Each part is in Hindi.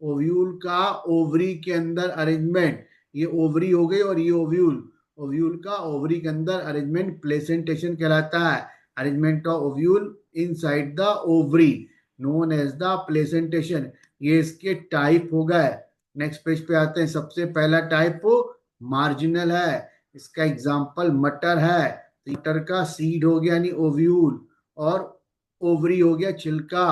ओव्यूल का ओवरी के अंदर अरेंजमेंट, ये ओवरी हो गई और ये ओव्यूल, ओव्यूल का ओवरी के अंदर अरेंजमेंट प्लेसेंटेशन कहलाता है। Arrangement of ovule inside the ovary known as the placentation. ये इसके टाइप हो गए। नेक्स्ट पेज पे आते हैं। सबसे पहला टाइप मार्जिनल है। इसका एग्जांपल मटर है, तो मटर का सीड हो गया यानी ओव्यूल, और ओवरी हो गया छिलका।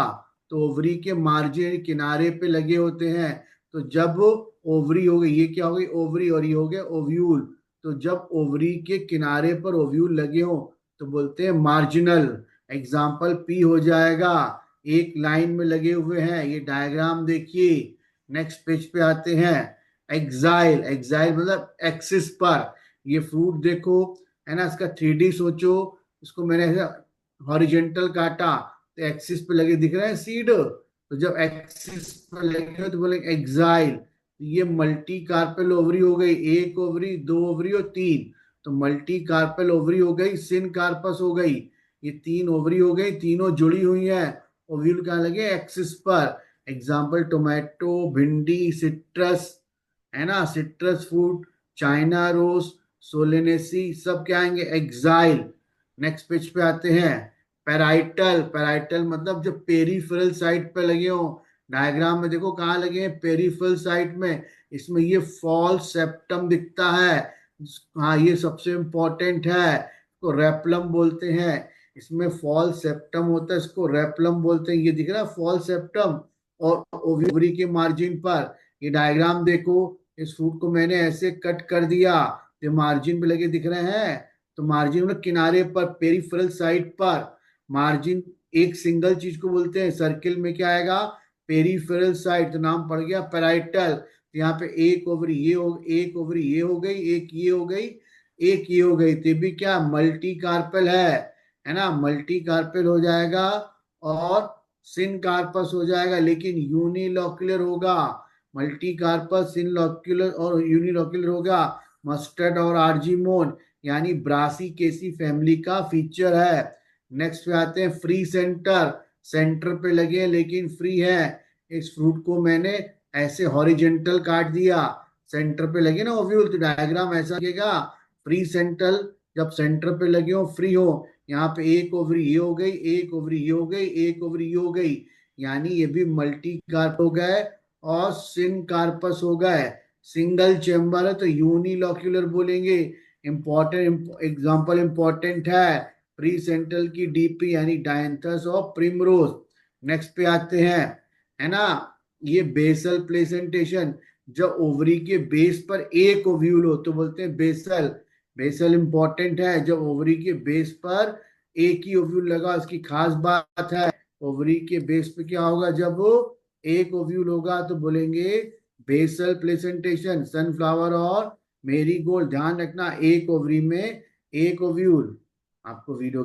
तो ओवरी के मार्जिन किनारे पे लगे होते हैं। तो जब ओवरी हो गई, ये क्या हो गई ओवरी, और ये हो गया ओव्यूल। तो जब ओवरी के किनारे पर ओव्यूल लगे हो तो बोलते हैं मार्जिनल। एग्जाम्पल पी हो जाएगा, एक लाइन में लगे हुए हैं। ये डायग्राम देखिए। नेक्स्ट पेज पे आते हैं। एक्साइल, एक्साइल मतलब एक्सिस पर। ये फ्रूट देखो, है ना, इसका 3D सोचो। इसको मैंने हॉरिजेंटल काटा तो एक्सिस पे लगे दिख रहे हैं सीड। तो जब एक्सिस पे लगे तो बोलेंगे एक्साइल। ये मल्टी कार्पेल ओवरी हो गई, एक ओवरी, दो ओवरी और तीन। तो मल्टी कार्पेल ओवरी हो गई, सिन कार्पस हो गई। ये तीन ओवरी हो गई, तीनों जुड़ी हुई हैं। ओव्यूल कहाँ लगे एक्सिस पर। एग्जाम्पल टोमेटो, भिंडी, सिट्रस, है ना, citrus fruit, China rose, solanaceae, सब क्या आएंगे एक्साइल। नेक्स्ट पेज पे आते हैं। पेराइटल, पेराइटल मतलब जो पेरीफेरल साइड पे लगे हो। डायग्राम में देखो कहाँ लगे हैं, पेरीफेरल साइड में। इसमें ये फॉल सेप्टम दिखता है। हाँ, ये सबसे इंपॉर्टेंट है, इसको रेपलम बोलते हैं। इसमें फॉल सेप्टम होता है, इसको रेपलम बोलते हैं। ये दिख रहा है फॉल सेप्टम और ओवरी के मार्जिन पर। ये डायग्राम देखो, इस फ्रूट को मैंने ऐसे कट कर दिया, ये मार्जिन पे लगे दिख रहे हैं। तो मार्जिन में किनारे पर, पेरिफेरल साइड पर। मार्जिन एक सिंगल चीज को बोलते हैं, सर्किल में क्या आएगा पेरिफेरल साइड, तो नाम पड़ गया पेराइटल। तो यहाँ पे एक ओवरी ये हो, एक ओवरी ये हो गई, एक ये हो गई, एक ये हो गई, तो भी क्या मल्टी कार्पेल है ना, मल्टी कार्पेल हो जाएगा। और सिन कार्पस हो जाएगा, लेकिन यूनिलॉक्युलर होगा। मल्टी कार्पस, सिन लॉक्युलर और यूनिलॉक्युलर होगा। मस्टर्ड और आर्जिमोन यानी ब्रासिकेसी फैमिली का फीचर है। नेक्स्ट पे आते हैं फ्री सेंटर। सेंटर पे लगे हैं लेकिन फ्री है। इस फ्रूट को मैंने ऐसे हॉरिजेंटल काट दिया, सेंटर पे लगे ना ओव्यूल, तो डायग्राम ऐसा लगेगा फ्री सेंटर। जब सेंटर पे लगे हो, फ्री हो, यहाँ पे एक ओवरी ये हो गई, एक ओवरी ये हो गई, एक ओवरी ये हो गई, यानी ये भी मल्टी कार्प हो गए और सिन कार्पस हो गए। सिंगल चेम्बर है तो यूनिलॉक्युलर बोलेंगे। इंपॉर्टेंट एग्जांपल इंपॉर्टेंट है, प्री सेंट्रल की डीपी यानी डायंथस ऑफ प्रिमरोज। नेक्स्ट पे आते हैं, है ना, ये बेसल प्लेसेंटेशन। जब ओवरी के बेस पर एक ओव्यूल हो तो बोलते हैं बेसल। बेसल इंपॉर्टेंट है, जब ओवरी के बेस पर एक ही ओव्यूल लगा, उसकी खास बात है। ओवरी के बेस पे क्या होगा, जब एक ओव्यूल होगा तो बोलेंगे बेसल प्लेसेंटेशन। सनफ्लावर और मेरी गोल्ड, ध्यान रखना एक ओवरी में एक ओव्यूल। आपको वीडियो